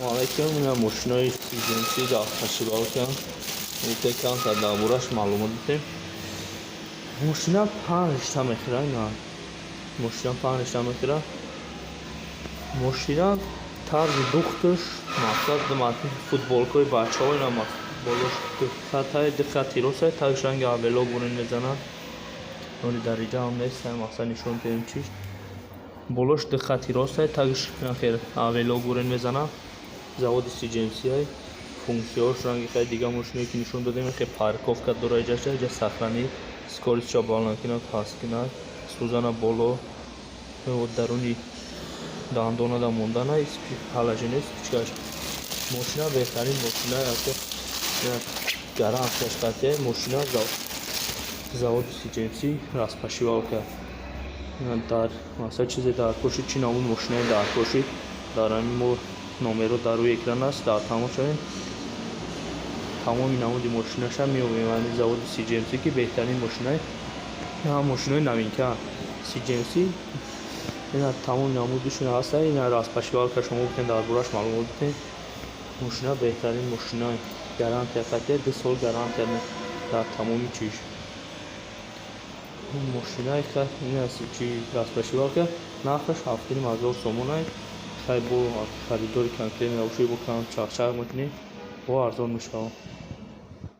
Алайкум, ина мошинои сиженси дафташибалкам утекам та дарборааш маълумот дидем. Мошина 5 риштаа мехӯра. Ина мошина 5 риштаа мехӯра. Мошина тарзи духташ мақсад футболкаи бачаҳо ина болош духатай духати роста тагиш ранги аввело бурен мезанад. Ноли дариҷа ҳам нест, мақсад нишон дем чиш. Болош духати роста тагиш хел аввело бурен мезанад. Заводи сиженсиай функсияҳош ранги хеле дига мошиное ки нишон додем хеле парковка дора иҷа сахрани скоростиша баланд паст кунад сӯзана боло даруни дандонада монданай ҳалажине спичкаш мошина беҳтарин мошина гарантияш қатъи мошина заводи сиженси распашивалка дар масъала чизе дар кошид чӣ намуд мошинаи дар кошид дар мо номеро дар рӯи экран аст. Дар тамошоед тамоми намуди мошинаша меёбем. Ҳамин заводи сиженси ки беҳтарин мошинаи мошинаи новинка сиженси ина тамоми намудишон ҳаста. ина распашивалка шумо гуфтем дар борааш маълумот дидем. мошина беҳтарин мошинаи гарантия қатъи 2 сол гарантия дар тамоми чиз мошинаи ина чи распашивалка нархаш 7,000 сомон аст. хай бо харидори конкретно бошед бо кам чахчах мекунед бо арзон мешавад.